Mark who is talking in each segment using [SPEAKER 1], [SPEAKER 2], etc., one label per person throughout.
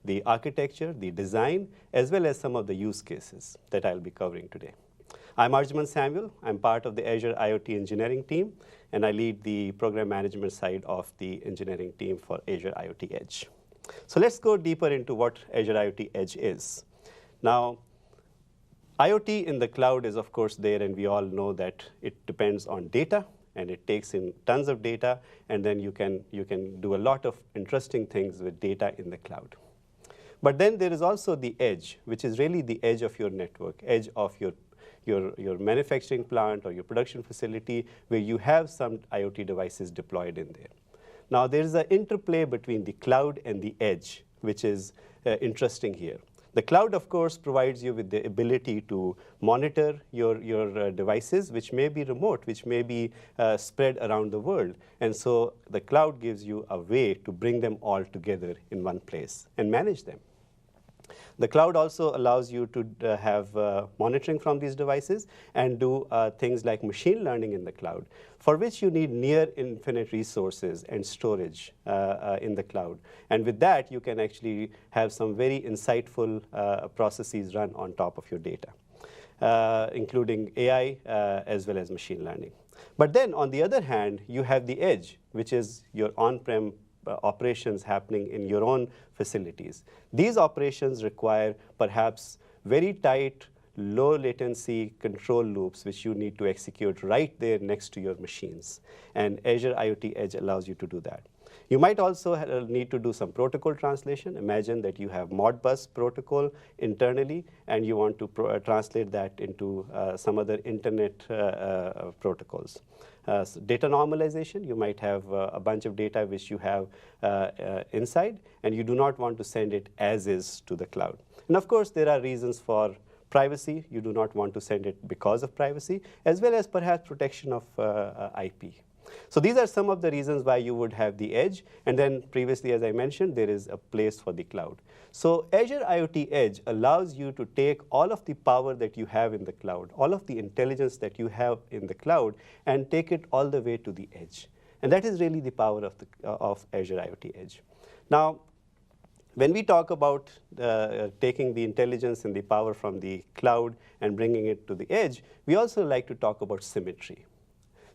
[SPEAKER 1] the architecture, the design, as well as some of the use cases that I'll be covering today. I'm Arjuman Samuel. I'm part of the Azure IoT engineering team, and I lead the program management side of the engineering team for Azure IoT Edge. So let's go deeper into what Azure IoT Edge is. Now, IoT in the cloud is, of course, there, and we all know that it depends on data, and it takes in tons of data, and then you can do a lot of interesting things with data in the cloud. But then there is also the edge, which is really the edge of your network, edge of your manufacturing plant or your production facility, where you have some IoT devices deployed in there. Now, there is an interplay between the cloud and the edge, which is interesting here. The cloud, of course, provides you with the ability to monitor your devices, which may be remote, which may be spread around the world. And so the cloud gives you a way to bring them all together in one place and manage them. The cloud also allows you to have monitoring from these devices and do things like machine learning in the cloud, for which you need near infinite resources and storage in the cloud. And with that, you can actually have some very insightful processes run on top of your data, including AI as well as machine learning. But then, on the other hand, you have the edge, which is your on-prem operations happening in your own facilities. These operations require perhaps very tight, low latency control loops, which you need to execute right there next to your machines. And Azure IoT Edge allows you to do that. You might also need to do some protocol translation. Imagine that you have Modbus protocol internally, and you want to translate that into some other internet protocols. So data normalization, you might have a bunch of data which you have inside, and you do not want to send it as is to the cloud. And of course, there are reasons for privacy. You do not want to send it because of privacy, as well as perhaps protection of IP. So these are some of the reasons why you would have the edge. And then previously, as I mentioned, there is a place for the cloud. So Azure IoT Edge allows you to take all of the power that you have in the cloud, all of the intelligence that you have in the cloud, and take it all the way to the edge. And that is really the power of Azure IoT Edge. Now, when we talk about taking the intelligence and the power from the cloud and bringing it to the edge, we also like to talk about symmetry.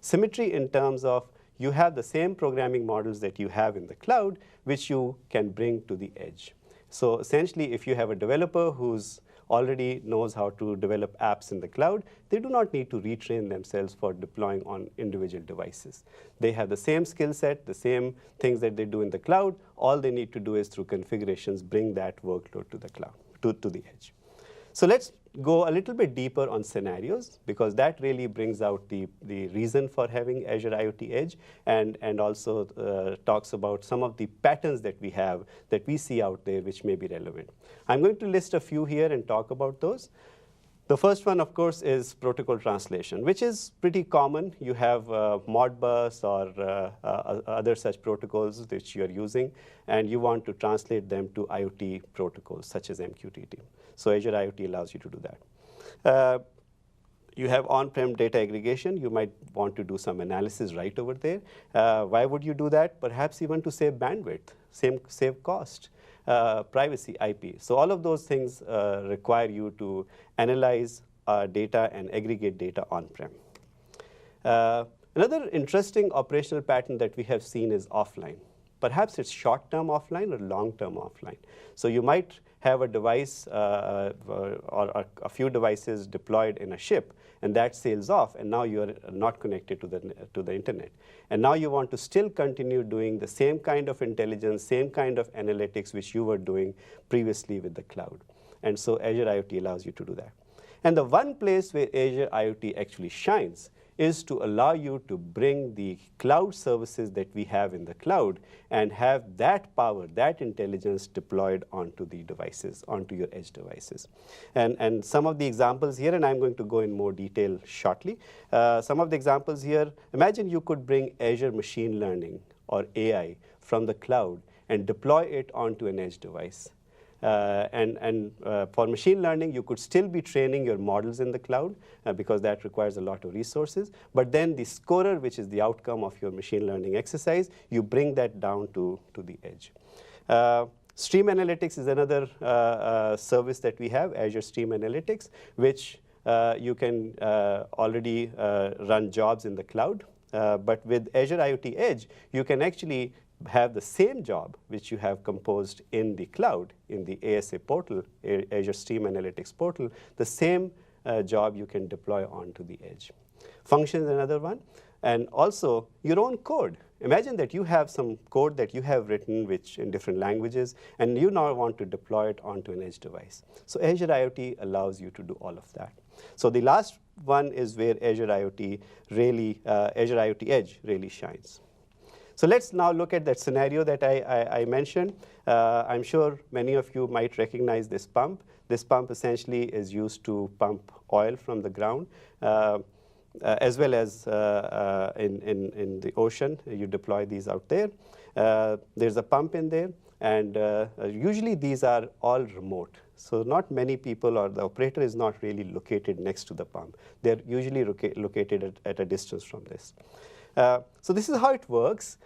[SPEAKER 1] Symmetry in terms of you have the same programming models that you have in the cloud, which you can bring to the edge. So essentially, if you have a developer who's already knows how to develop apps in the cloud, they do not need to retrain themselves for deploying on individual devices. They have the same skill set, the same things that they do in the cloud. All they need to do is, through configurations, bring that workload to the cloud, to the edge. So let's go a little bit deeper on scenarios, because that really brings out the reason for having Azure IoT Edge, and also talks about some of the patterns that we have, that we see out there, which may be relevant. I'm going to list a few here and talk about those. The first one, of course, is protocol translation, which is pretty common. You have Modbus or other such protocols which you're using, and you want to translate them to IoT protocols, such as MQTT. So Azure IoT allows you to do that. You have on-prem data aggregation. You might want to do some analysis right over there. Why would you do that? Perhaps even to save bandwidth, save cost. Privacy, IP. So all of those things require you to analyze data and aggregate data on-prem. Another interesting operational pattern that we have seen is offline. Perhaps it's short-term offline or long-term offline. So you might have a device or a few devices deployed in a ship, and that sails off, and now you are not connected to the internet. And now you want to still continue doing the same kind of intelligence, same kind of analytics which you were doing previously with the cloud. And so Azure IoT allows you to do that. And the one place where Azure IoT actually shines is to allow you to bring the cloud services that we have in the cloud and have that power, that intelligence deployed onto the devices, onto your edge devices. And some of the examples here, and I'm going to go in more detail shortly. Some of the examples here, imagine you could bring Azure machine learning or AI from the cloud and deploy it onto an edge device. For machine learning, you could still be training your models in the cloud because that requires a lot of resources. But then the scorer, which is the outcome of your machine learning exercise, you bring that down to the edge. Stream Analytics is another service that we have, Azure Stream Analytics, which you can already run jobs in the cloud. But with Azure IoT Edge, you can actually have the same job which you have composed in the cloud, in the ASA portal, Azure Stream Analytics portal, the same job you can deploy onto the edge. Function is another one, and also your own code. Imagine that you have some code that you have written which in different languages, and you now want to deploy it onto an edge device. So Azure IoT allows you to do all of that. So the last one is where Azure IoT Edge really shines. So let's now look at that scenario that I mentioned. I'm sure many of you might recognize this pump. This pump essentially is used to pump oil from the ground, as well as in the ocean. You deploy these out there. There's a pump in there, and usually these are all remote. So not many people, or the operator is not really located next to the pump. They're usually located at a distance from this. So this is how it works.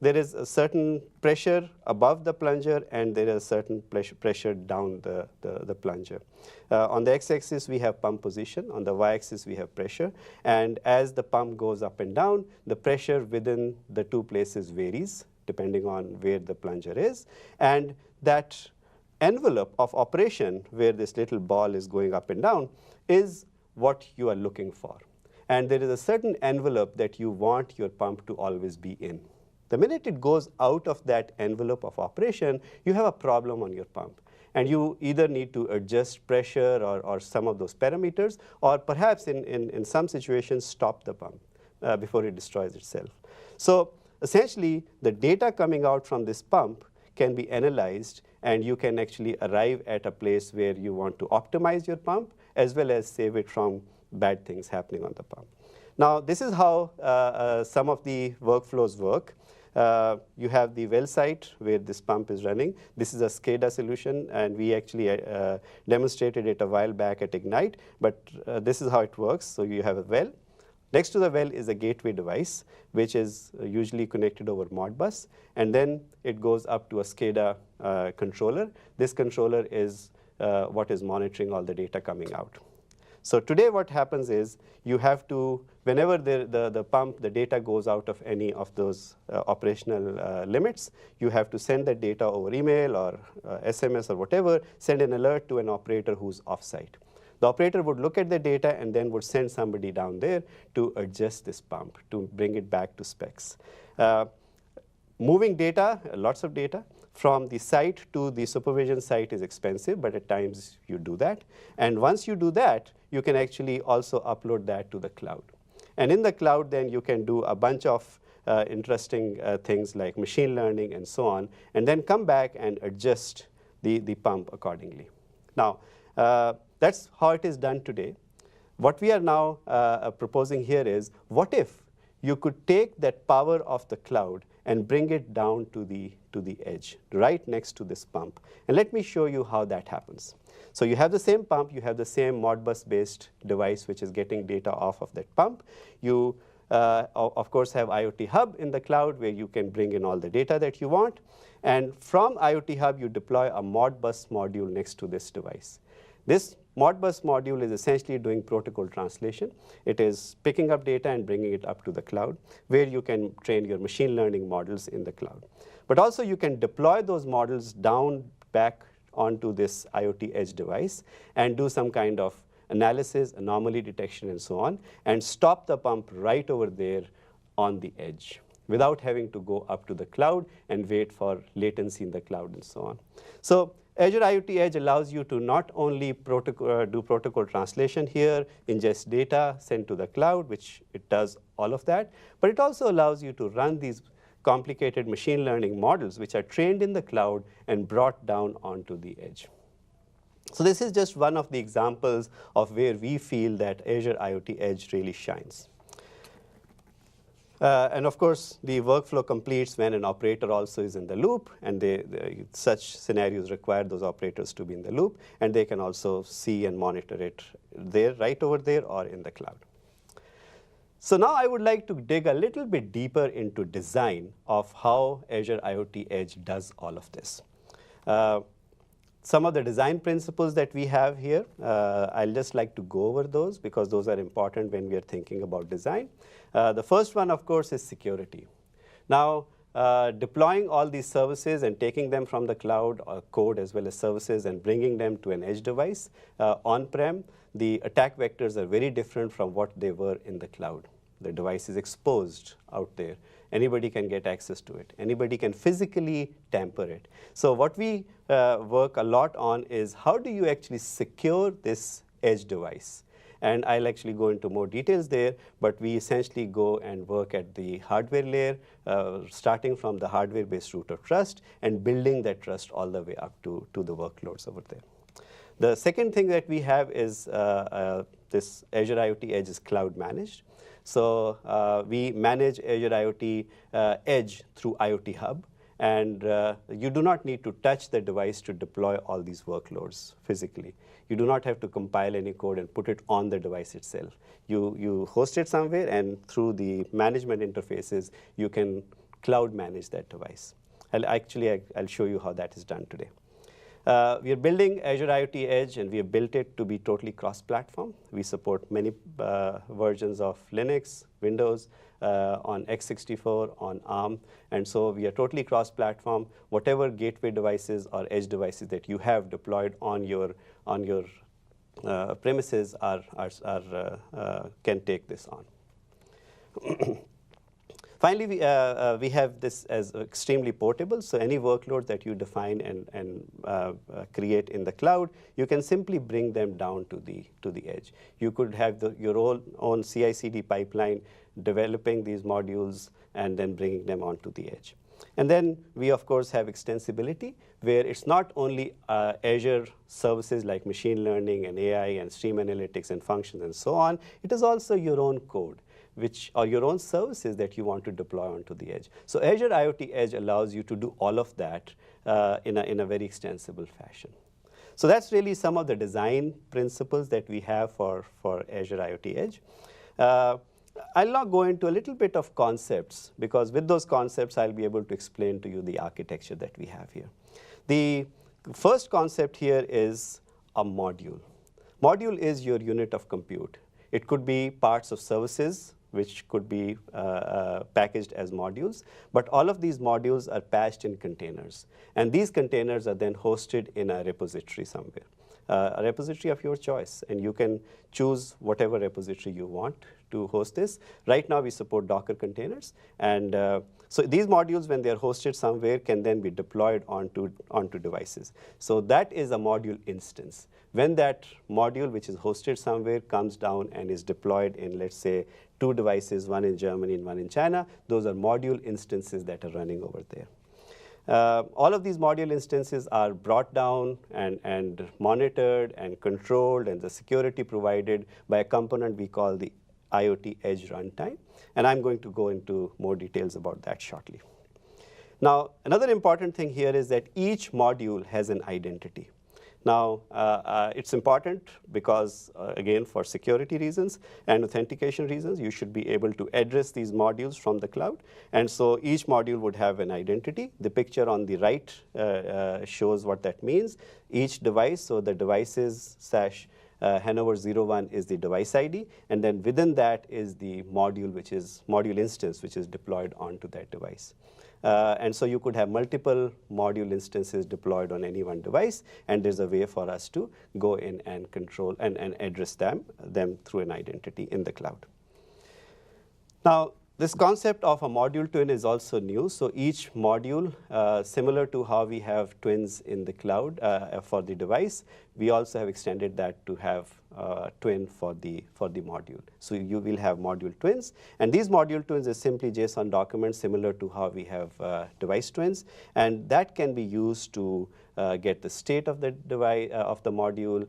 [SPEAKER 1] There is a certain pressure above the plunger, and there is a certain pressure down the plunger. On the x-axis, we have pump position. On the y-axis, we have pressure. And as the pump goes up and down, the pressure within the two places varies, depending on where the plunger is. And that envelope of operation, where this little ball is going up and down, is what you are looking for. And there is a certain envelope that you want your pump to always be in. The minute it goes out of that envelope of operation, you have a problem on your pump. And you either need to adjust pressure or some of those parameters, or perhaps in some situations stop the pump before it destroys itself. So essentially, the data coming out from this pump can be analyzed, and you can actually arrive at a place where you want to optimize your pump, as well as save it from bad things happening on the pump. Now, this is how some of the workflows work. You have the well site where this pump is running. This is a SCADA solution, and we actually demonstrated it a while back at Ignite, but this is how it works. So you have a well. Next to the well is a gateway device, which is usually connected over Modbus, and then it goes up to a SCADA controller. This controller is what is monitoring all the data coming out. So today what happens is you have to, whenever the data goes out of any of those operational limits, you have to send that data over email or SMS or whatever, send an alert to an operator who's off-site. The operator would look at the data and then would send somebody down there to adjust this pump, to bring it back to specs. Moving data, lots of data, from the site to the supervision site is expensive, but at times you do that. And once you do that, you can actually also upload that to the cloud. And in the cloud, then you can do a bunch of interesting things like machine learning and so on, and then come back and adjust the pump accordingly. Now, that's how it is done today. What we are now proposing here is, what if you could take that power of the cloud and bring it down to the edge, right next to this pump. And let me show you how that happens. So you have the same pump, you have the same Modbus-based device which is getting data off of that pump. You, of course, have IoT Hub in the cloud where you can bring in all the data that you want. And from IoT Hub, you deploy a Modbus module next to this device. This Modbus module is essentially doing protocol translation. It is picking up data and bringing it up to the cloud, where you can train your machine learning models in the cloud. But also you can deploy those models down back onto this IoT Edge device and do some kind of analysis, anomaly detection, and so on, and stop the pump right over there on the edge without having to go up to the cloud and wait for latency in the cloud and so on. So Azure IoT Edge allows you to not only do protocol translation here, ingest data, send to the cloud, which it does all of that, but it also allows you to run these complicated machine learning models which are trained in the cloud and brought down onto the edge. So this is just one of the examples of where we feel that Azure IoT Edge really shines. And of course, the workflow completes when an operator also is in the loop, and such scenarios require those operators to be in the loop, and they can also see and monitor it there, right over there, or in the cloud. So now I would like to dig a little bit deeper into design of how Azure IoT Edge does all of this. Some of the design principles that we have here, I'll just like to go over those because those are important when we are thinking about design. The first one, of course, is security. Now, deploying all these services and taking them from the cloud or code as well as services and bringing them to an edge device on-prem, the attack vectors are very different from what they were in the cloud. The device is exposed out there. Anybody can get access to it. Anybody can physically tamper it. So what we work a lot on is how do you actually secure this edge device? And I'll actually go into more details there, but we essentially go and work at the hardware layer, starting from the hardware-based root of trust and building that trust all the way up to the workloads over there. The second thing that we have is this Azure IoT Edge is cloud managed. So we manage Azure IoT Edge through IoT Hub. And you do not need to touch the device to deploy all these workloads physically. You do not have to compile any code and put it on the device itself. You host it somewhere, and through the management interfaces, you can cloud manage that device. I'll show you how that is done today. We are building Azure IoT Edge, and we have built it to be totally cross-platform. We support many versions of Linux, Windows, on x64, on ARM, and so we are totally cross-platform. Whatever gateway devices or edge devices that you have deployed on your premises can take this on. Finally, we have this as extremely portable. So any workload that you define and create in the cloud, you can simply bring them down to the edge. You could have your own CI/CD pipeline developing these modules and then bringing them onto the edge. And then we, of course, have extensibility, where it's not only Azure services like machine learning and AI and stream analytics and functions and so on. It is also your own code, or your own services that you want to deploy onto the edge. So Azure IoT Edge allows you to do all of that in a very extensible fashion. So that's really some of the design principles that we have for Azure IoT Edge. I'll now go into a little bit of concepts, because with those concepts, I'll be able to explain to you the architecture that we have here. The first concept here is a module. Module is your unit of compute. It could be parts of services, which could be packaged as modules. But all of these modules are patched in containers. And these containers are then hosted in a repository somewhere, a repository of your choice. And you can choose whatever repository you want to host this. Right now, we support Docker containers. And so these modules, when they're hosted somewhere, can then be deployed onto devices. So that is a module instance. When that module, which is hosted somewhere, comes down and is deployed in, let's say, 2 devices, one in Germany and one in China, those are module instances that are running over there. All of these module instances are brought down and monitored and controlled, and the security provided by a component we call the IoT Edge runtime. And I'm going to go into more details about that shortly. Now, another important thing here is that each module has an identity. Now, it's important because, again, for security reasons and authentication reasons, you should be able to address these modules from the cloud. And so each module would have an identity. The picture on the right shows what that means. Each device, so the devices / Hanover 01 is the device ID. And then within that is the module, which is module instance, which is deployed onto that device. And so you could have multiple module instances deployed on any one device, and there's a way for us to go in and control and address them through an identity in the cloud. Now, this concept of a module twin is also new. So each module, similar to how we have twins in the cloud for the device, we also have extended that to have twin for the module. So you will have module twins. And these module twins is simply JSON documents similar to how we have device twins. And that can be used to get the state of the device of the module,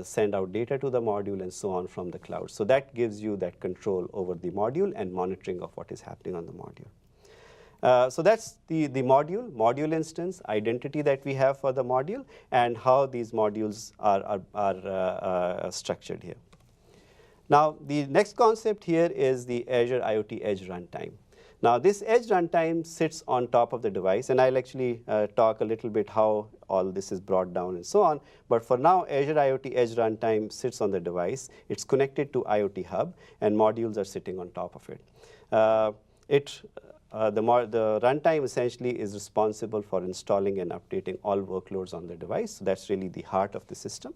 [SPEAKER 1] send out data to the module, and so on from the cloud. So that gives you that control over the module and monitoring of what is happening on the module. So that's the module instance, identity that we have for the module, and how these modules are structured here. Now, the next concept here is the Azure IoT Edge runtime. Now, this edge runtime sits on top of the device, and I'll actually talk a little bit how all this is brought down and so on. But for now, Azure IoT Edge runtime sits on the device. It's connected to IoT Hub, and modules are sitting on top of it. The runtime essentially is responsible for installing and updating all workloads on the device. So that's really the heart of the system.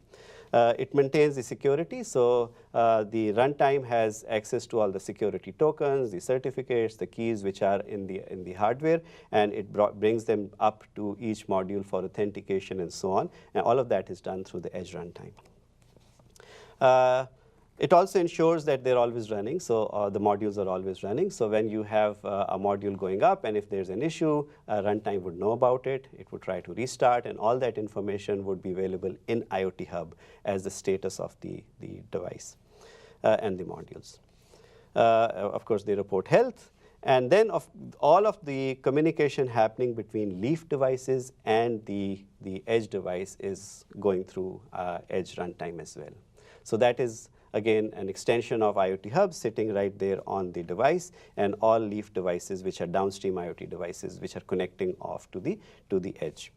[SPEAKER 1] It maintains the security, so the runtime has access to all the security tokens, the certificates, the keys which are in the hardware, and it brings them up to each module for authentication and so on. And all of that is done through the Edge runtime. It also ensures that they're always running, so the modules are always running. So when you have a module going up, and if there's an issue, runtime would know about it. It would try to restart, and all that information would be available in IoT Hub as the status of the device and the modules. Of course, they report health. And then all of the communication happening between Leaf devices and the Edge device is going through Edge runtime as well. So that is, again, an extension of IoT Hub sitting right there on the device, and all Leaf devices, which are downstream IoT devices, which are connecting off to the Edge.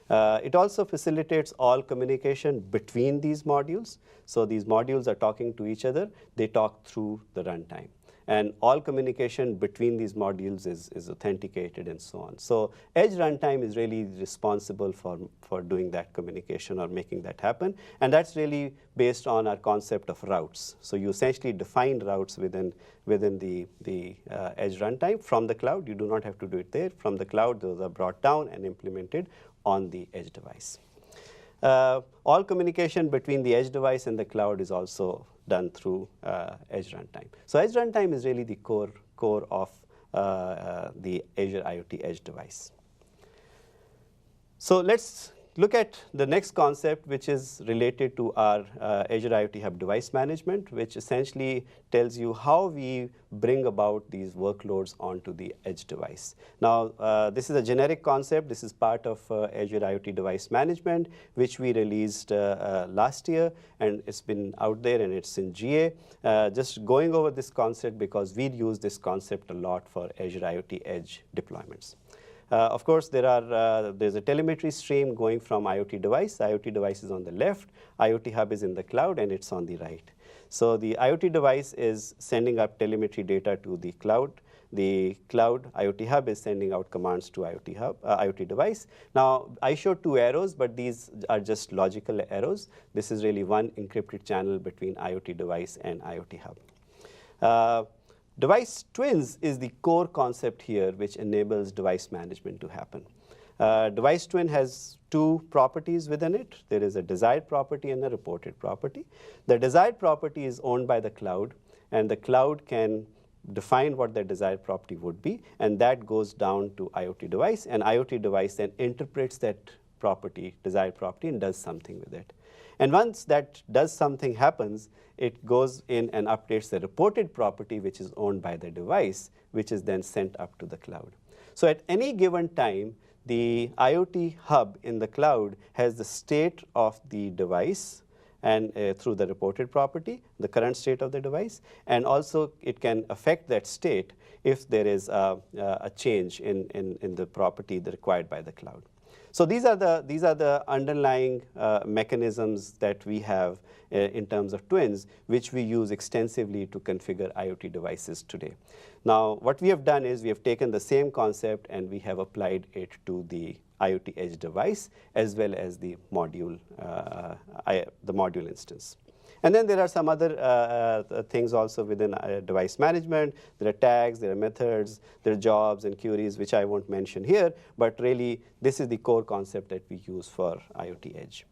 [SPEAKER 1] It also facilitates all communication between these modules. So these modules are talking to each other. They talk through the runtime. And all communication between these modules is authenticated and so on. So Edge runtime is really responsible for doing that communication or making that happen. And that's really based on our concept of routes. So you essentially define routes within the Edge runtime from the cloud. You do not have to do it there. From the cloud, those are brought down and implemented on the Edge device. All communication between the Edge device and the cloud is also done through Edge runtime. So Edge runtime is really the core of the Azure IoT Edge device. So let's look at the next concept, which is related to our Azure IoT Hub device management, which essentially tells you how we bring about these workloads onto the Edge device. Now, this is a generic concept. This is part of Azure IoT device management, which we released last year, and it's been out there and it's in GA. Just going over this concept because we use this concept a lot for Azure IoT Edge deployments. Of course, there's a telemetry stream going from IoT device. IoT device is on the left. IoT Hub is in the cloud, and it's on the right. So the IoT device is sending up telemetry data to the cloud. The cloud IoT Hub is sending out commands to IoT device. Now, I showed two arrows, but these are just logical arrows. This is really one encrypted channel between IoT device and IoT Hub. Device twins is the core concept here, which enables device management to happen. Device twin has two properties within it. There is a desired property and a reported property. The desired property is owned by the cloud, and the cloud can define what the desired property would be, and that goes down to IoT device, and IoT device then interprets that property, desired property, and does something with it. And once that does something happens, it goes in and updates the reported property, which is owned by the device, which is then sent up to the cloud. So at any given time, the IoT Hub in the cloud has the state of the device and through the reported property, the current state of the device, and also it can affect that state if there is a change in the property required by the cloud. So these are the underlying mechanisms that we have in terms of twins, which we use extensively to configure IoT devices today. Now, what we have done is we have taken the same concept and we have applied it to the IoT Edge device as well as the module instance. And then there are some other things also within device management. There are tags, there are methods, there are jobs and queries, which I won't mention here, but really this is the core concept that we use for IoT Edge.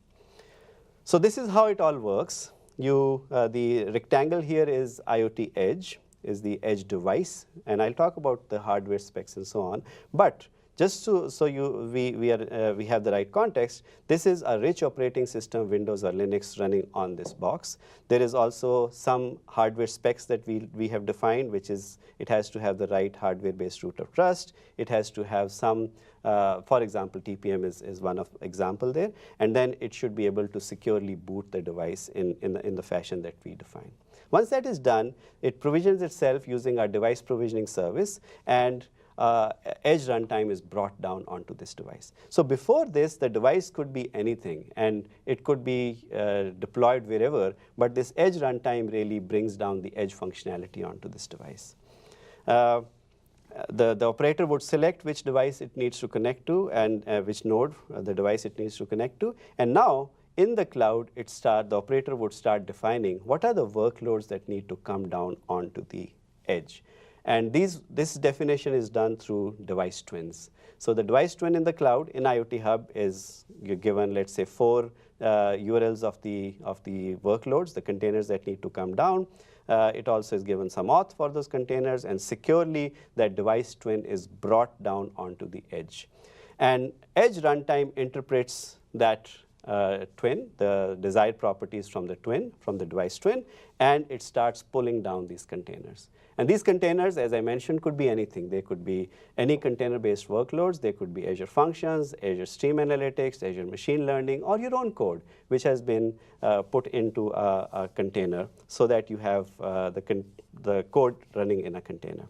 [SPEAKER 1] So this is how it all works. The rectangle here is IoT Edge, is the Edge device, and I'll talk about the hardware specs and so on. But just so we have the right context, this is a rich operating system, Windows or Linux, running on this box. There is also some hardware specs that we have defined, which is it has to have the right hardware-based root of trust. It has to have some, for example, TPM is one of example there, and then it should be able to securely boot the device in the fashion that we define. Once that is done, it provisions itself using our device provisioning service, and Edge runtime is brought down onto this device. So before this, the device could be anything, and it could be deployed wherever, but this Edge runtime really brings down the Edge functionality onto this device. The operator would select which device it needs to connect to and which node the device it needs to connect to, and now in the cloud, the operator would start defining what are the workloads that need to come down onto the Edge. And this definition is done through device twins. So the device twin in the cloud in IoT Hub is given, let's say, 4 URLs of the workloads, the containers that need to come down. It also is given some auth for those containers, and securely that device twin is brought down onto the Edge. And Edge runtime interprets that twin, the desired properties from the twin, from the device twin, and it starts pulling down these containers. And these containers, as I mentioned, could be anything. They could be any container-based workloads. They could be Azure Functions, Azure Stream Analytics, Azure Machine Learning, or your own code, which has been put into a container so that you have the code running in a container.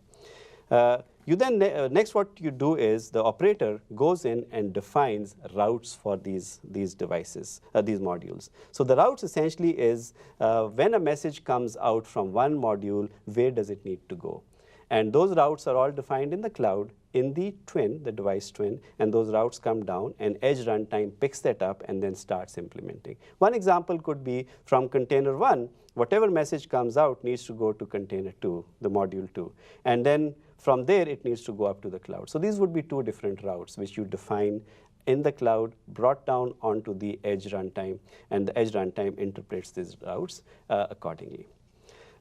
[SPEAKER 1] You then, next what you do is the operator goes in and defines routes for these devices, these modules. So the routes essentially is when a message comes out from one module, where does it need to go? And those routes are all defined in the cloud, in the twin, the device twin, and those routes come down, and Edge runtime picks that up and then starts implementing. One example could be from container 1, whatever message comes out needs to go to container 2, the module 2. And then from there, it needs to go up to the cloud. So these would be 2 different routes which you define in the cloud, brought down onto the Edge runtime, and the Edge runtime interprets these routes accordingly.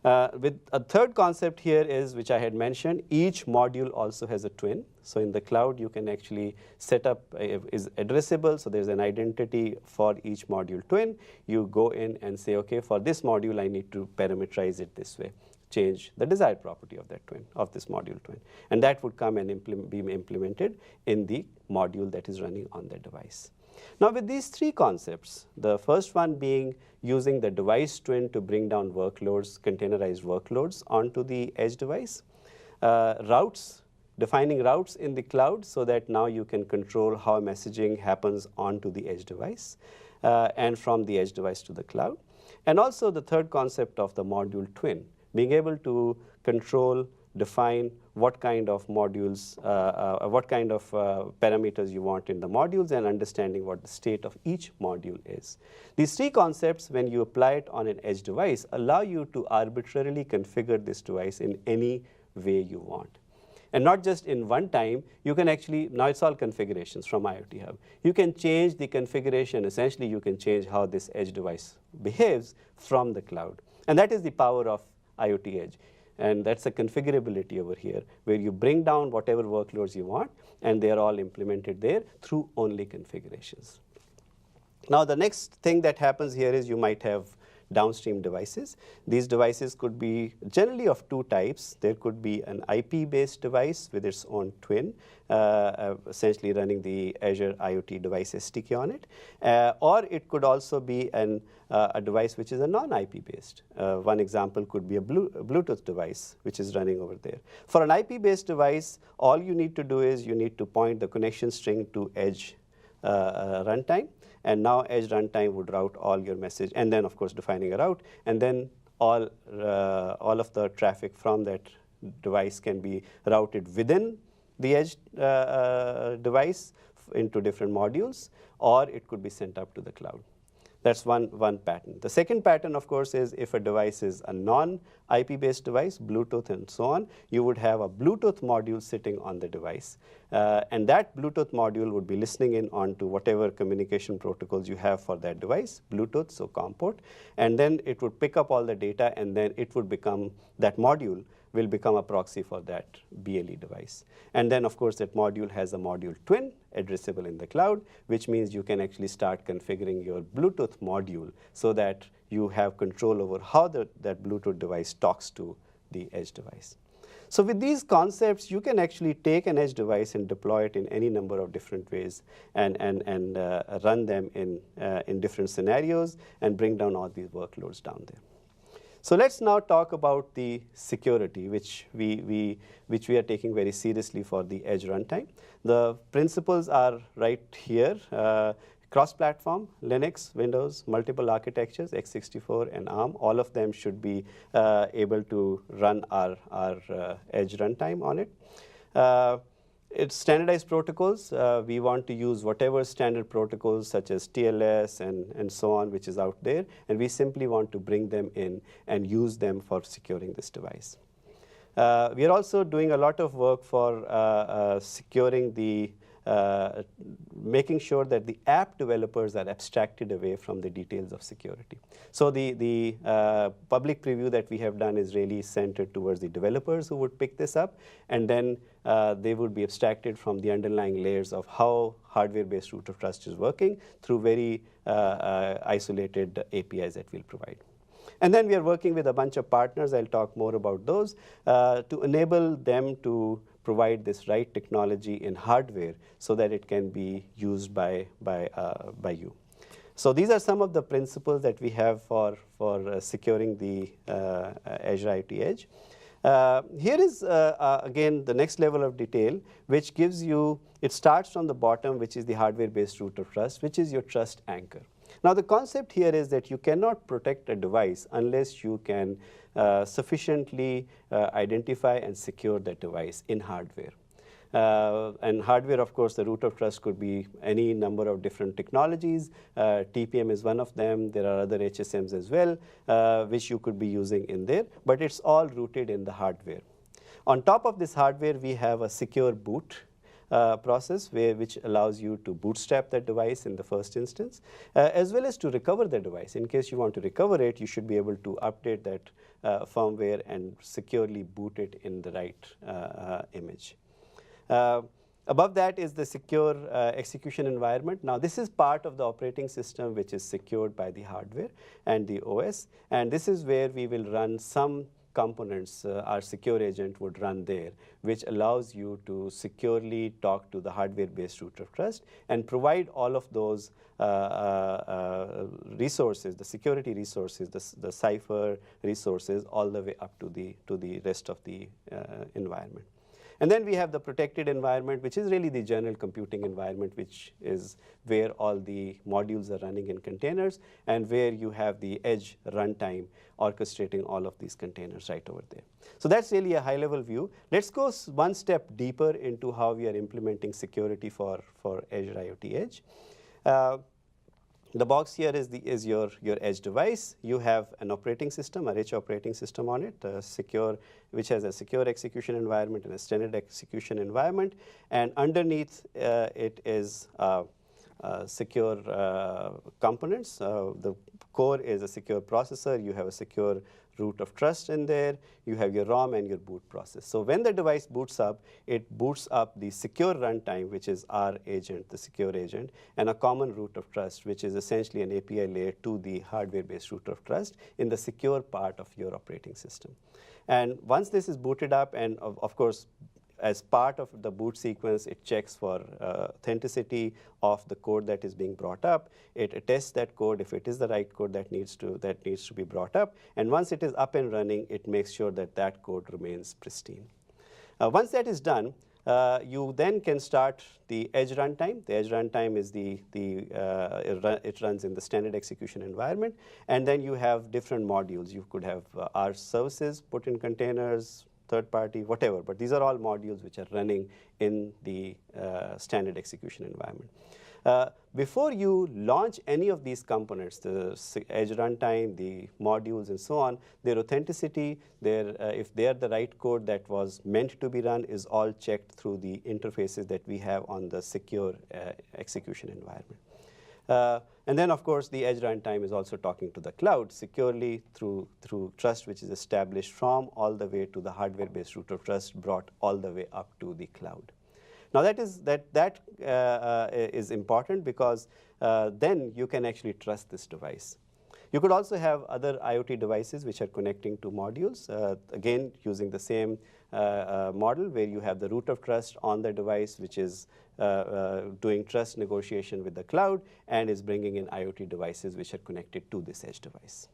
[SPEAKER 1] With a third concept here is, which I had mentioned, each module also has a twin. So in the cloud, you can actually set up, is addressable, so there's an identity for each module twin. You go in and say, okay, for this module, I need to parameterize it this way, change the desired property of that twin, of this module twin. And that would come and be implemented in the module that is running on the device. Now with these 3 concepts, the first one being using the device twin to bring down workloads, containerized workloads onto the Edge device, routes, defining routes in the cloud so that now you can control how messaging happens onto the Edge device and from the Edge device to the cloud. And also the third concept of the module twin, being able to control, define what kind of modules, what kind of parameters you want in the modules, and understanding what the state of each module is. These 3 concepts, when you apply it on an Edge device, allow you to arbitrarily configure this device in any way you want. And not just in one time, you can actually, now it's all configurations from IoT Hub. You can change the configuration, essentially you can change how this Edge device behaves from the cloud. And that is the power of IoT Edge. And that's a configurability over here, where you bring down whatever workloads you want, and they are all implemented there through only configurations. Now the next thing that happens here is you might have downstream devices. These devices could be generally of 2 types. There could be an IP-based device with its own twin, essentially running the Azure IoT device SDK on it, or it could also be a device which is a non-IP based. One example could be a Bluetooth device which is running over there. For an IP-based device, all you need to do is you need to point the connection string to Edge runtime, and now Edge runtime would route all your message, and then of course defining a route, and then all of the traffic from that device can be routed within the Edge device into different modules, or it could be sent up to the cloud. That's one pattern. The second pattern, of course, is if a device is a non-IP based device, Bluetooth and so on, you would have a Bluetooth module sitting on the device. And that Bluetooth module would be listening in onto whatever communication protocols you have for that device, Bluetooth, so COM port, and then it would pick up all the data, and then it would become, that module will become a proxy for that BLE device. And then, of course, that module has a module twin addressable in the cloud, which means you can actually start configuring your Bluetooth module so that you have control over how that Bluetooth device talks to the edge device. So with these concepts, you can actually take an edge device and deploy it in any number of different ways and run them in different scenarios and bring down all these workloads down there. So let's now talk about the security, which we are taking very seriously for the edge runtime. The principles are right here. Cross-platform, Linux, Windows, multiple architectures, x64 and ARM, all of them should be able to run our edge runtime on it. It's standardized protocols. We want to use whatever standard protocols such as TLS and so on, which is out there, and we simply want to bring them in and use them for securing this device. We are also doing a lot of work for securing the making sure that the app developers are abstracted away from the details of security. So the public preview that we have done is really centered towards the developers who would pick this up, and then they would be abstracted from the underlying layers of how hardware-based root of trust is working through very isolated APIs that we'll provide. And then we are working with a bunch of partners, I'll talk more about those, to enable them to provide this right technology in hardware so that it can be used by you. So these are some of the principles that we have for securing the Azure IoT Edge. Here is, again, the next level of detail, which gives you, it starts from the bottom, which is the hardware-based root of trust, which is your trust anchor. Now, the concept here is that you cannot protect a device unless you can sufficiently identify and secure that device in hardware. And hardware, of course, the root of trust could be any number of different technologies. TPM is one of them. There are other HSMs as well, which you could be using in there, but it's all rooted in the hardware. On top of this hardware, we have a secure boot process which allows you to bootstrap that device in the first instance, as well as to recover the device. In case you want to recover it, you should be able to update that firmware and securely boot it in the right image. Above that is the secure execution environment. Now, this is part of the operating system which is secured by the hardware and the OS, and this is where we will run some components. Our secure agent would run there, which allows you to securely talk to the hardware-based root of trust and provide all of those resources, the security resources, the cipher resources, all the way up to the rest of the environment. And then we have the protected environment, which is really the general computing environment, which is where all the modules are running in containers and where you have the edge runtime orchestrating all of these containers right over there. So that's really a high-level view. Let's go one step deeper into how we are implementing security for Azure IoT Edge. The box here is your edge device. You have an operating system, a rich operating system on it, which has a secure execution environment and a standard execution environment. And underneath it is secure components. The core is a secure processor. You have a secure root of trust in there. You have your ROM and your boot process. So when the device boots up, it boots up the secure runtime, which is our agent, the secure agent, and a common root of trust, which is essentially an API layer to the hardware-based root of trust in the secure part of your operating system. And once this is booted up, and of course, as part of the boot sequence, it checks for authenticity of the code that is being brought up. It attests that code if it is the right code that needs to be brought up. And once it is up and running, it makes sure that that code remains pristine. Once that is done, you then can start the edge runtime. The edge runtime is it runs in the standard execution environment, and then you have different modules. You could have our services put in containers, third party, whatever, but these are all modules which are running in the standard execution environment. Before you launch any of these components, the Edge runtime, the modules, and so on, their authenticity, if they are the right code that was meant to be run, is all checked through the interfaces that we have on the secure execution environment. And then, of course, the Edge runtime is also talking to the cloud securely through trust, which is established from all the way to the hardware-based root of trust, brought all the way up to the cloud. Now, that is important because then you can actually trust this device. You could also have other IoT devices which are connecting to modules, again, using the same model where you have the root of trust on the device, which is doing trust negotiation with the cloud and is bringing in IoT devices which are connected to this edge device.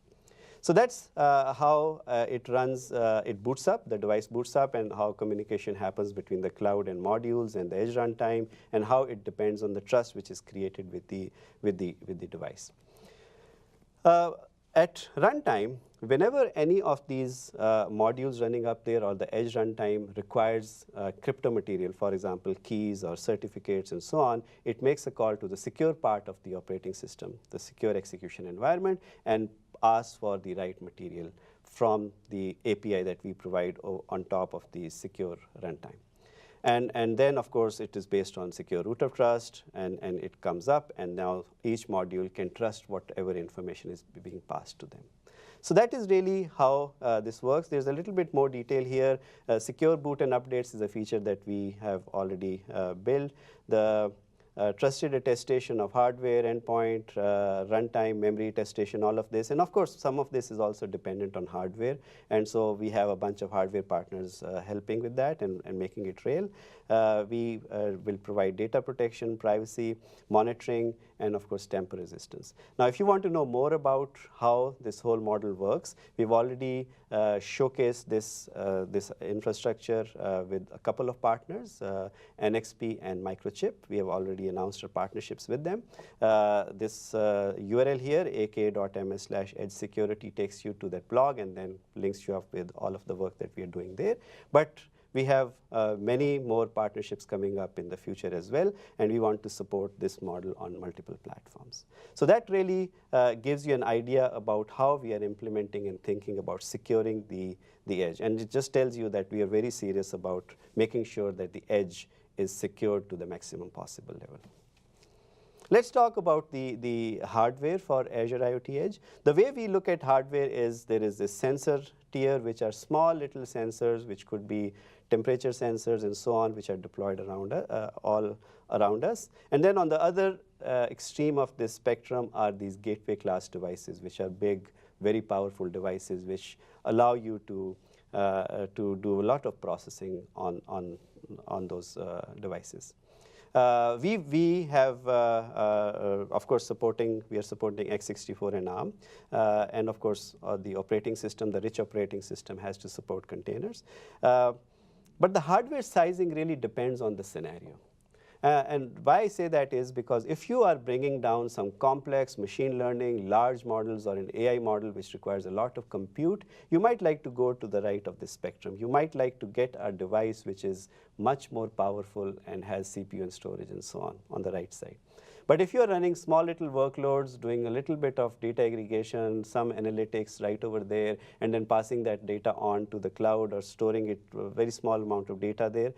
[SPEAKER 1] So that's how it runs, it boots up, the device boots up, and how communication happens between the cloud and modules and the edge runtime, and how it depends on the trust which is created with the device. At runtime, whenever any of these modules running up there or the edge runtime requires crypto material, for example, keys or certificates and so on, it makes a call to the secure part of the operating system, the secure execution environment, and asks for the right material from the API that we provide on top of the secure runtime. And then, of course, it is based on secure root of trust, and it comes up, and now each module can trust whatever information is being passed to them. So that is really how this works. There's a little bit more detail here. Secure boot and updates is a feature that we have already built. The trusted attestation of hardware, endpoint, runtime, memory attestation, all of this. And of course, some of this is also dependent on hardware. And so we have a bunch of hardware partners helping with that and making it real. We will provide data protection, privacy, monitoring, and of course, tamper resistance. Now, if you want to know more about how this whole model works, we've already showcased this infrastructure with a couple of partners, NXP and Microchip. We have already announced our partnerships with them. This URL here, aka.ms/edge security, takes you to that blog and then links you up with all of the work that we are doing there. But we have many more partnerships coming up in the future as well, and we want to support this model on multiple platforms. So that really gives you an idea about how we are implementing and thinking about securing the edge. And it just tells you that we are very serious about making sure that the edge is secured to the maximum possible level. Let's talk about the hardware for Azure IoT Edge. The way we look at hardware is there is this sensor tier, which are small little sensors, which could be temperature sensors and so on, which are deployed around all around us. And then on the other extreme of this spectrum are these gateway class devices, which are big, very powerful devices, which allow you to do a lot of processing on those devices. We have, of course, we are supporting x64 and ARM. And of course, the operating system, the rich operating system, has to support containers. But the hardware sizing really depends on the scenario. And why I say that is because if you are bringing down some complex machine learning, large models, or an AI model which requires a lot of compute, you might like to go to the right of the spectrum. You might like to get a device which is much more powerful and has CPU and storage and so on the right side. But if you're running small little workloads, doing a little bit of data aggregation, some analytics right over there, and then passing that data on to the cloud or storing it, a very small amount of data there,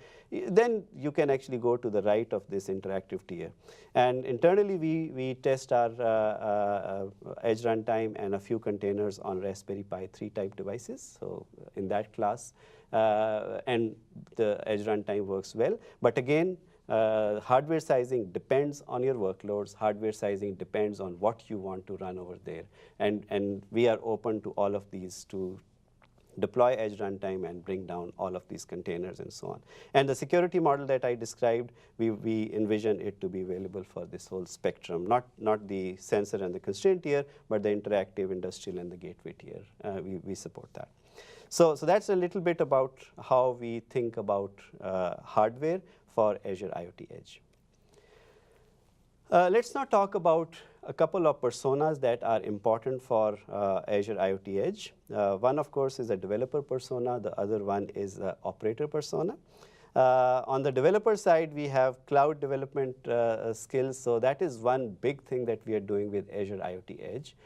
[SPEAKER 1] then you can actually go to the right of this interactive tier. And internally, we test our Edge runtime and a few containers on Raspberry Pi 3 type devices. So in that class, and the Edge runtime works well. But again, hardware sizing depends on your workloads. Hardware sizing depends on what you want to run over there. And we are open to all of these to deploy Edge runtime and bring down all of these containers and so on. And the security model that I described, we envision it to be available for this whole spectrum, not the sensor and the constraint tier, but the interactive, industrial, and the gateway tier. We support that. So that's a little bit about how we think about hardware for Azure IoT Edge. Let's now talk about a couple of personas that are important for Azure IoT Edge. One, of course, is a developer persona. The other one is an operator persona. On the developer side, we have cloud development skills. So that is one big thing that we are doing with Azure IoT Edge.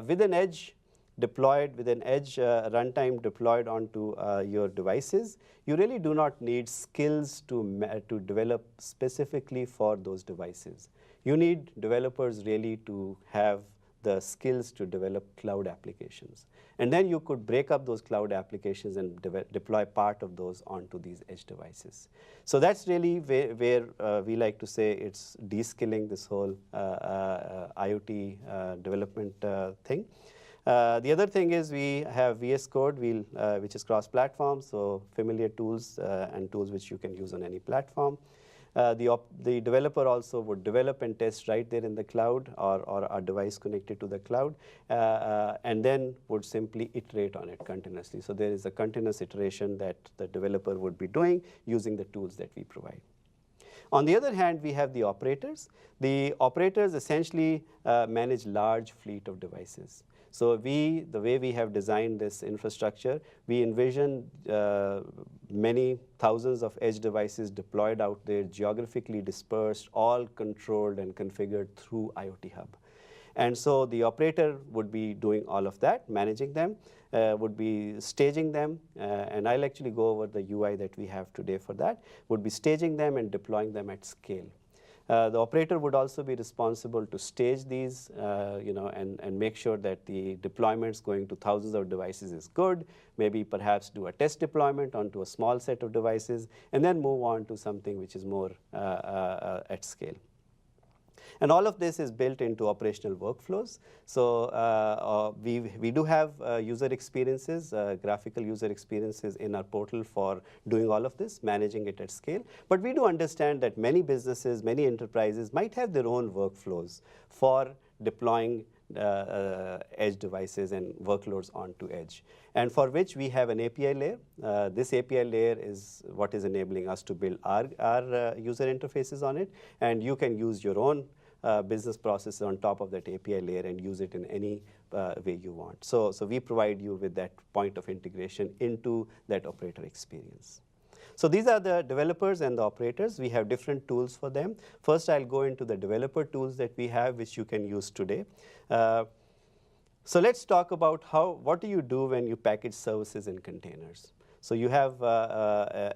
[SPEAKER 1] With an edge deployed, with an edge runtime deployed onto your devices, you really do not need skills to develop specifically for those devices. You need developers really to have the skills to develop cloud applications. And then you could break up those cloud applications and deploy part of those onto these edge devices. So that's really where we like to say it's de-skilling this whole IoT development thing. The other thing is we have VS Code, which is cross-platform, so familiar tools and tools which you can use on any platform. The developer also would develop and test right there in the cloud or a device connected to the cloud, and then would simply iterate on it continuously. So there is a continuous iteration that the developer would be doing using the tools that we provide. On the other hand, we have the operators. The operators essentially manage large fleet of devices. So the way we have designed this infrastructure, we envision many thousands of edge devices deployed out there, geographically dispersed, all controlled and configured through IoT Hub. And so the operator would be doing all of that, managing them, would be staging them, and I'll actually go over the UI that we have today for that, would be staging them and deploying them at scale. The operator would also be responsible to stage these, and make sure that the deployments going to thousands of devices is good, maybe perhaps do a test deployment onto a small set of devices, and then move on to something which is more at scale. And all of this is built into operational workflows. So we do have user experiences, graphical user experiences in our portal for doing all of this, managing it at scale. But we do understand that many businesses, many enterprises might have their own workflows for deploying edge devices and workloads onto edge, and for which we have an API layer. This API layer is what is enabling us to build our user interfaces on it, and you can use your own business processes on top of that API layer and use it in any way you want. So we provide you with that point of integration into that operator experience. So these are the developers and the operators. We have different tools for them. First, I'll go into the developer tools that we have, which you can use today. So let's talk about what do you do when you package services in containers. So you have,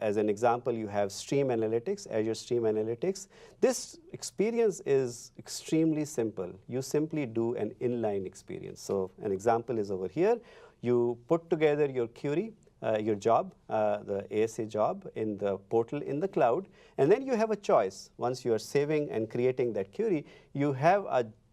[SPEAKER 1] as an example, you have Stream Analytics, Azure Stream Analytics. This experience is extremely simple. You simply do an inline experience. So an example is over here. You put together your query, your job, the ASA job in the portal in the cloud, and then you have a choice. Once you are saving and creating that query, you have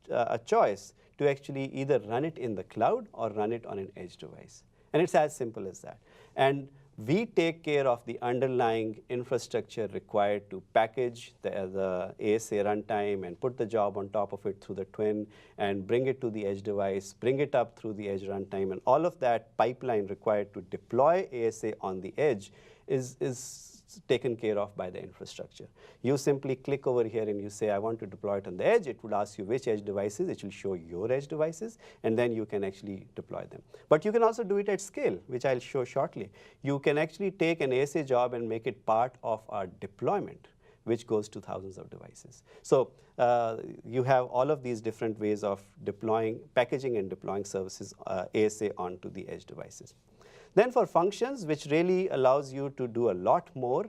[SPEAKER 1] a choice to actually either run it in the cloud or run it on an edge device. And it's as simple as that. And we take care of the underlying infrastructure required to package the ASA runtime and put the job on top of it through the twin and bring it to the edge device, bring it up through the edge runtime, and all of that pipeline required to deploy ASA on the edge is taken care of by the infrastructure. You simply click over here and you say, I want to deploy it on the edge. It would ask you which edge devices. It will show your edge devices, and then you can actually deploy them. But you can also do it at scale, which I'll show shortly. You can actually take an ASA job and make it part of our deployment, which goes to thousands of devices. So you have all of these different ways of packaging and deploying services ASA onto the edge devices. Then for functions, which really allows you to do a lot more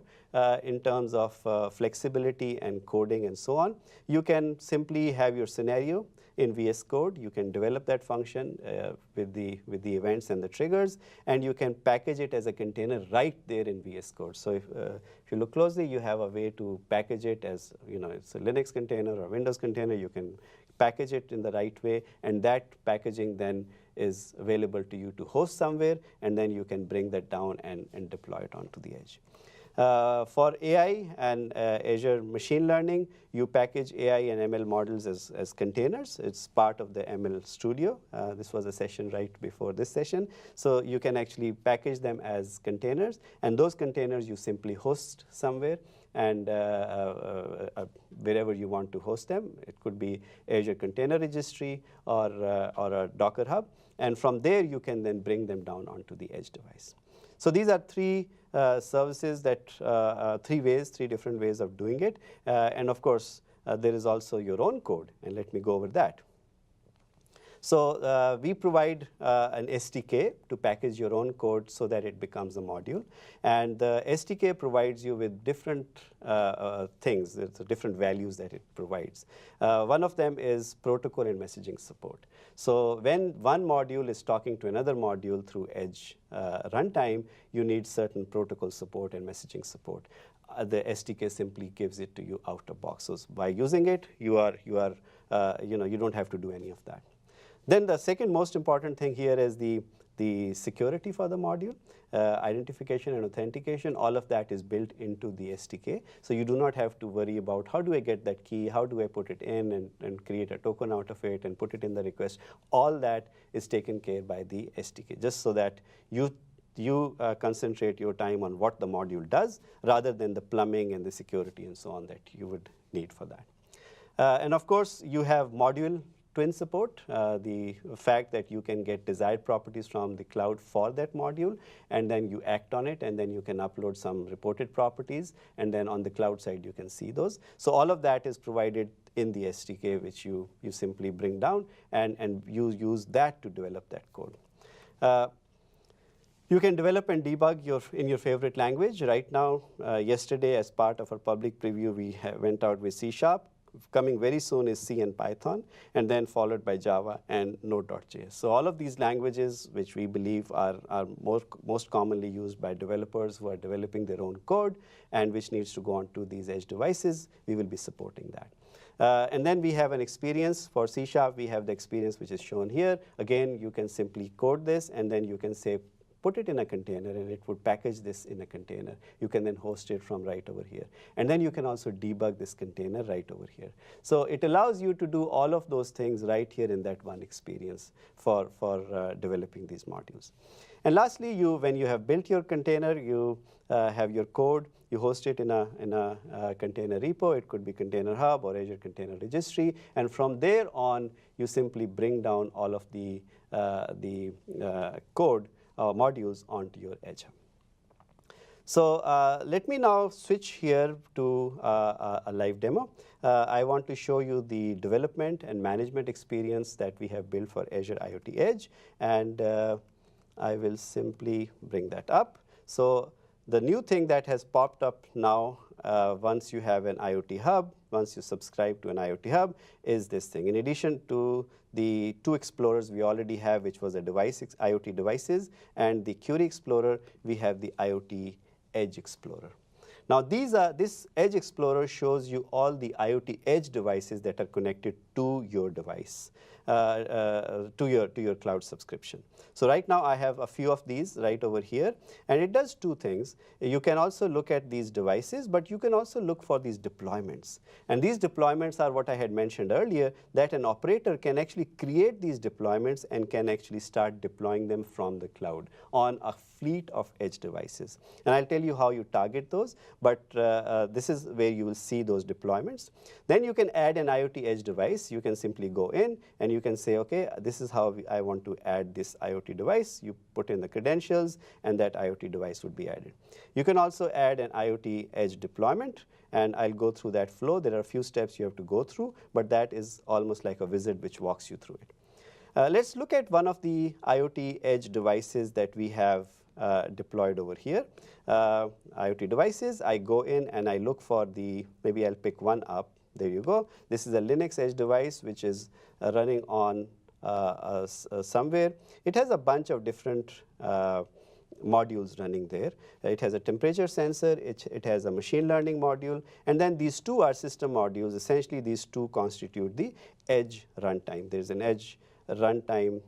[SPEAKER 1] in terms of flexibility and coding and so on, you can simply have your scenario in VS Code. You can develop that function with the events and the triggers, and you can package it as a container right there in VS Code. So if you look closely, you have a way to package it as, it's a Linux container or Windows container. You can package it in the right way, and that packaging then is available to you to host somewhere, and then you can bring that down and deploy it onto the edge. For AI and Azure Machine Learning, you package AI and ML models as containers. It's part of the ML Studio. This was a session right before this session. So you can actually package them as containers, and those containers you simply host somewhere, and wherever you want to host them. It could be Azure Container Registry or a Docker Hub. And from there, you can then bring them down onto the edge device. So these are three services that, three different ways of doing it. And of course, there is also your own code, and let me go over that. So we provide an SDK to package your own code so that it becomes a module. And the SDK provides you with different things, different values that it provides. One of them is protocol and messaging support. So when one module is talking to another module through Edge runtime, you need certain protocol support and messaging support. The SDK simply gives it to you out of box. So by using it, you don't have to do any of that. Then the second most important thing here is the security for the module, identification and authentication. All of that is built into the SDK. So you do not have to worry about how do I get that key, how do I put it in and create a token out of it and put it in the request. All that is taken care by the SDK, just so that you concentrate your time on what the module does rather than the plumbing and the security and so on that you would need for that. And of course, you have module twin support, the fact that you can get desired properties from the cloud for that module, and then you act on it, and then you can upload some reported properties, and then on the cloud side you can see those. So all of that is provided in the SDK, which you simply bring down, and you use that to develop that code. You can develop and debug in your favorite language. Right now, yesterday as part of our public preview, we went out with C#. Coming very soon is C and Python, and then followed by Java and Node.js. So all of these languages, which we believe are most commonly used by developers who are developing their own code and which needs to go onto these edge devices, we will be supporting that. And then we have an experience for C#. We have the experience which is shown here. Again, you can simply code this, and then you can say, put it in a container, and it would package this in a container. You can then host it from right over here. And then you can also debug this container right over here. So it allows you to do all of those things right here in that one experience for developing these modules. And lastly, when you have built your container, you have your code, you host it in a container repo. It could be Container Hub or Azure Container Registry. And from there on, you simply bring down all of the code modules onto your Edge Hub. So let me now switch here to a live demo. I want to show you the development and management experience that we have built for Azure IoT Edge, and I will simply bring that up. So the new thing that has popped up now, once you have an IoT Hub, once you subscribe to an IoT Hub, is this thing. In addition to the two explorers we already have, which was the IoT devices, and the Query Explorer, we have the IoT Edge Explorer. Now this Edge Explorer shows you all the IoT Edge devices that are connected to your device, to your cloud subscription. So right now I have a few of these right over here, and it does two things. You can also look at these devices, but you can also look for these deployments. And these deployments are what I had mentioned earlier, that an operator can actually create these deployments and can actually start deploying them from the cloud on a fleet of edge devices. And I'll tell you how you target those, but this is where you will see those deployments. Then you can add an IoT Edge device. You can simply go in and you can say, okay, this is how I want to add this IoT device. You put in the credentials, and that IoT device would be added. You can also add an IoT Edge deployment, and I'll go through that flow. There are a few steps you have to go through, but that is almost like a wizard which walks you through it. Let's look at one of the IoT Edge devices that we have deployed over here. IoT devices, I go in and I look for maybe I'll pick one up. There you go. This is a Linux Edge device which is running on somewhere. It has a bunch of different modules running there. It has a temperature sensor, it has a machine learning module, and then these two are system modules. Essentially, these two constitute the Edge runtime. There's an Edge runtime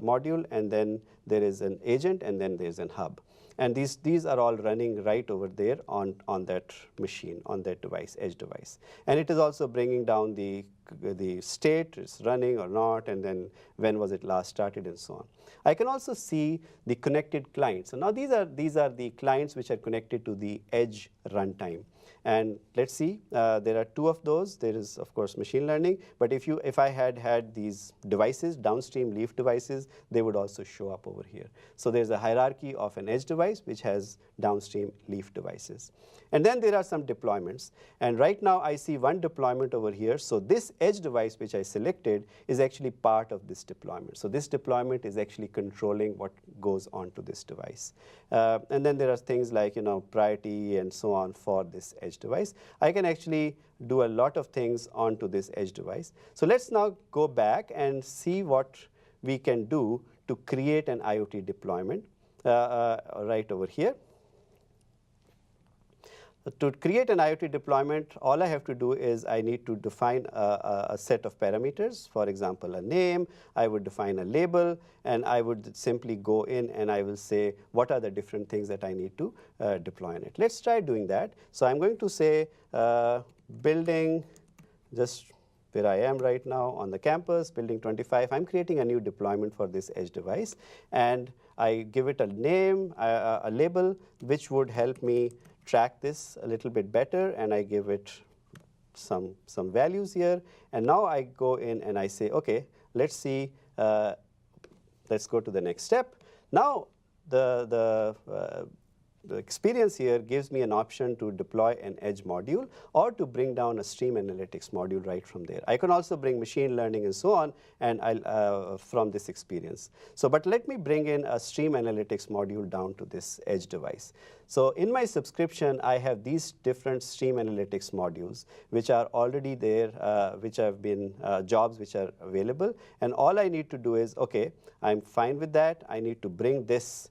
[SPEAKER 1] module, and then there is an agent, and then there's an hub. And these are all running right over there on that machine, on that device, Edge device. And it is also bringing down the the state, it's running or not, and then when was it last started, and so on. I can also see the connected clients. So now these are the clients which are connected to the Edge runtime. And let's see, there are two of those. There is, of course, machine learning. But if I had these devices, downstream leaf devices, they would also show up over here. So there's a hierarchy of an edge device which has downstream leaf devices. And then there are some deployments. And right now, I see one deployment over here. So this edge device which I selected is actually part of this deployment. So this deployment is actually controlling what goes onto this device. And then there are things like, priority and so on for this edge device. I can actually do a lot of things onto this edge device. So let's now go back and see what we can do to create an IoT deployment right over here. To create an IoT deployment, all I have to do is I need to define a set of parameters. For example, a name, I would define a label, and I would simply go in and I will say what are the different things that I need to deploy in it. Let's try doing that. So I'm going to say building, just where I am right now on the campus, building 25. I'm creating a new deployment for this edge device, and I give it a name, a label, which would help me track this a little bit better, and I give it some values here. And now I go in and I say, okay, let's see, let's go to the next step. Now the experience here gives me an option to deploy an edge module or to bring down a stream analytics module right from there. I can also bring machine learning and so on, and from this experience. So, but let me bring in a stream analytics module down to this edge device. So in my subscription, I have these different stream analytics modules, which are already there, which have been jobs which are available. And all I need to do is, okay, I'm fine with that. I need to bring this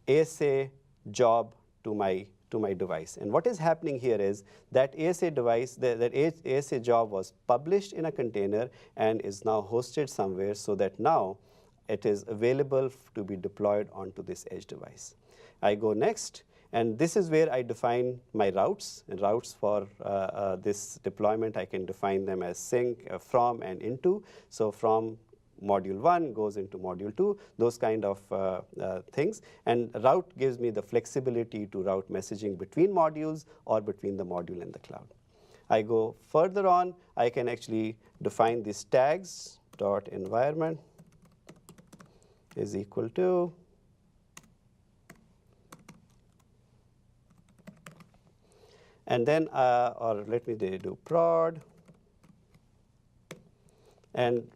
[SPEAKER 1] ASA job to my device. And what is happening here is that ASA device, that ASA job was published in a container and is now hosted somewhere, so that now it is available to be deployed onto this edge device. I go next, and this is where I define my routes. And routes for this deployment, I can define them as sync, from, and into. So from module 1 goes into module 2, those kind of things. And route gives me the flexibility to route messaging between modules or between the module and the cloud. I go further on, I can actually define these tags, dot environment is equal to, and then, or let me do prod. And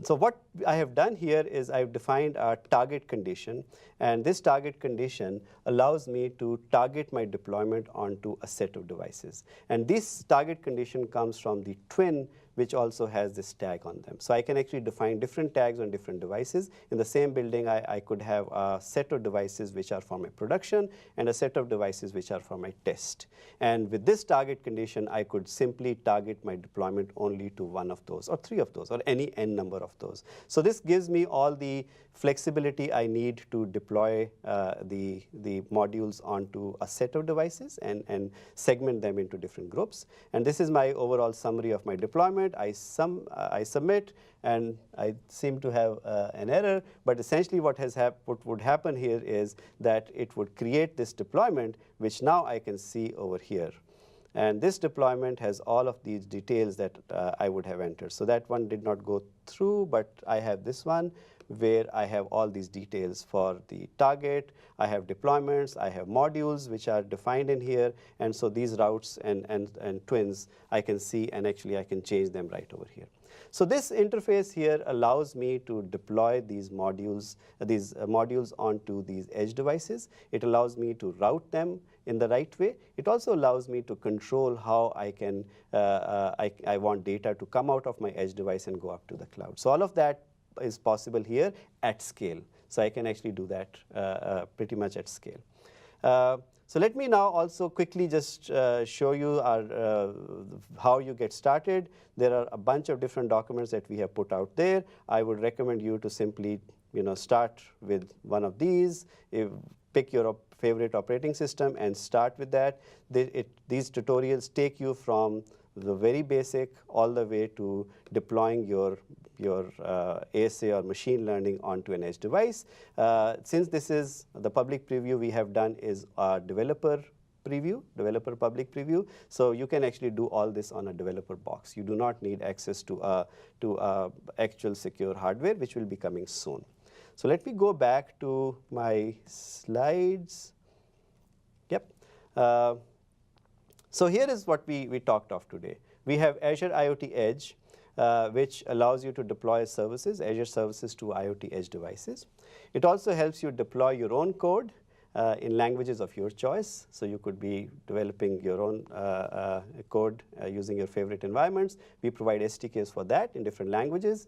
[SPEAKER 1] so what I have done here is I've defined a target condition, and this target condition allows me to target my deployment onto a set of devices. And this target condition comes from the twin, which also has this tag on them. So I can actually define different tags on different devices. In the same building, I could have a set of devices which are for my production and a set of devices which are for my test. And with this target condition, I could simply target my deployment only to one of those, or three of those, or any n number of those. So this gives me all the flexibility I need to deploy the modules onto a set of devices and segment them into different groups. And this is my overall summary of my deployment. I submit, and I seem to have an error, but essentially what would happen here is that it would create this deployment, which now I can see over here. And this deployment has all of these details that I would have entered. So that one did not go through, but I have this one where I have all these details for the target. I have deployments, I have modules which are defined in here, and so these routes and twins I can see, and actually I can change them right over here. So this interface here allows me to deploy these modules onto these edge devices. It allows me to route them in the right way. It also allows me to control how I can I want data to come out of my edge device and go up to the cloud. So all of that is possible here at scale. So I can actually do that pretty much at scale. So let me now also quickly just show you how you get started. There are a bunch of different documents that we have put out there. I would recommend you to simply start with one of these. Pick your favorite operating system and start with that. These tutorials take you from the very basic all the way to deploying your ASA or machine learning onto an edge device. Since this is the public preview we have done is our developer public preview. So you can actually do all this on a developer box. You do not need access to actual secure hardware, which will be coming soon. So let me go back to my slides. Yep. So here is what we talked of today. We have Azure IoT Edge, which allows you to deploy services, Azure services to IoT edge devices. It also helps you deploy your own code in languages of your choice. So you could be developing your own code using your favorite environments. We provide SDKs for that in different languages.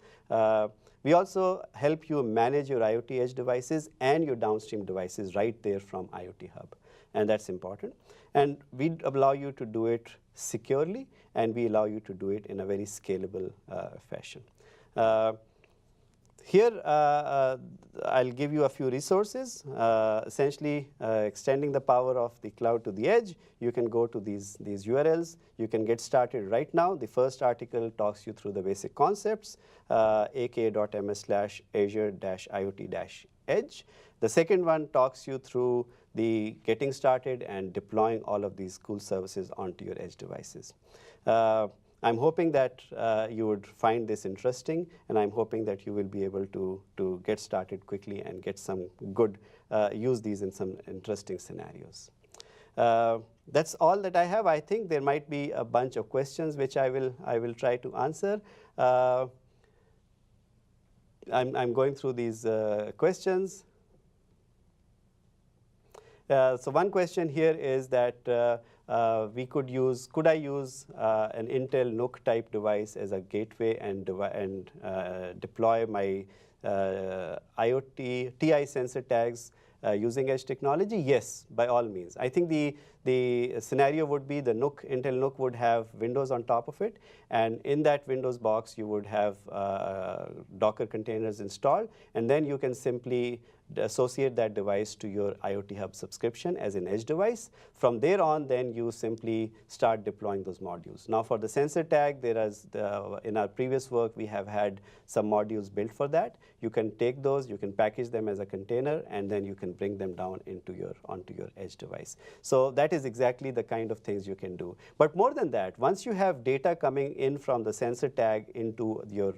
[SPEAKER 1] We also help you manage your IoT edge devices and your downstream devices right there from IoT Hub. And that's important. And we allow you to do it securely, and we allow you to do it in a very scalable fashion. Here, I'll give you a few resources. Essentially, extending the power of the cloud to the edge, you can go to these URLs. You can get started right now. The first article talks you through the basic concepts, aka.ms/azure-iot-edge. The second one talks you through the getting started and deploying all of these cool services onto your edge devices. I'm hoping that you would find this interesting, and I'm hoping that you will be able to get started quickly and get some good, use these in some interesting scenarios. That's all that I have. I think there might be a bunch of questions which I will try to answer. I'm going through these questions. So one question here is that could I use an Intel NUC type device as a gateway and deploy my IoT TI sensor tags using edge technology? Yes, by all means. I think the scenario would be the NUC, Intel NUC would have Windows on top of it, and in that Windows box you would have Docker containers installed, and then you can simply associate that device to your IoT Hub subscription as an edge device. From there on, then you simply start deploying those modules. Now for the sensor tag, in our previous work, we have had some modules built for that. You can take those, you can package them as a container, and then you can bring them down onto your edge device. So that is exactly the kind of things you can do. But more than that, once you have data coming in from the sensor tag into your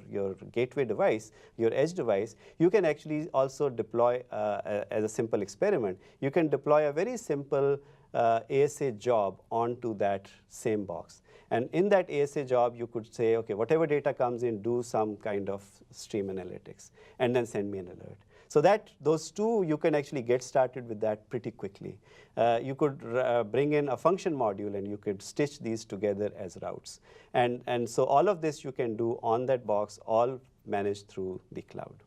[SPEAKER 1] gateway device, your edge device, you can actually also deploy as a simple experiment. You can deploy a very simple ASA job onto that same box. And in that ASA job, you could say, okay, whatever data comes in, do some kind of stream analytics, and then send me an alert. So those two, you can actually get started with that pretty quickly. You could bring in a function module, and you could stitch these together as routes. And so all of this you can do on that box, all managed through the cloud.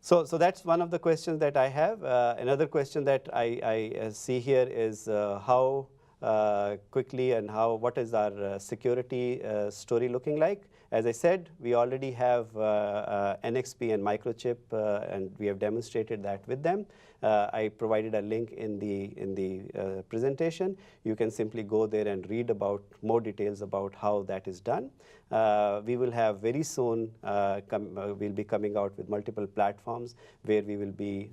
[SPEAKER 1] So that's one of the questions that I have. Another question that I see here is how quickly and what is our security story looking like. As I said, we already have NXP and Microchip, and we have demonstrated that with them. I provided a link in the presentation. You can simply go there and read about more details about how that is done. We will have very soon, we'll be coming out with multiple platforms where we will be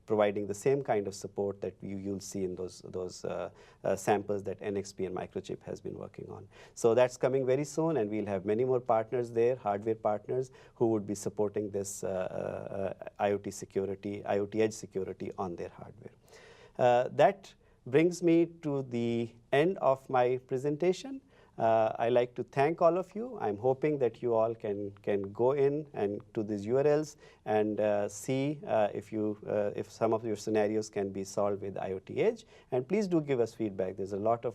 [SPEAKER 1] providing the same kind of support that you'll see in those samples that NXP and Microchip has been working on. So that's coming very soon, and we'll have many more partners there, hardware partners, who would be supporting this IoT security, IoT edge security on their hardware. That brings me to the end of my presentation. I like to thank all of you. I'm hoping that you all can go in and to these URLs and see if some of your scenarios can be solved with IoT Edge. And please do give us feedback. There's a lot of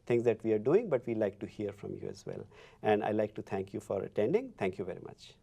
[SPEAKER 1] things that we are doing, but we like to hear from you as well. And I'd like to thank you for attending. Thank you very much.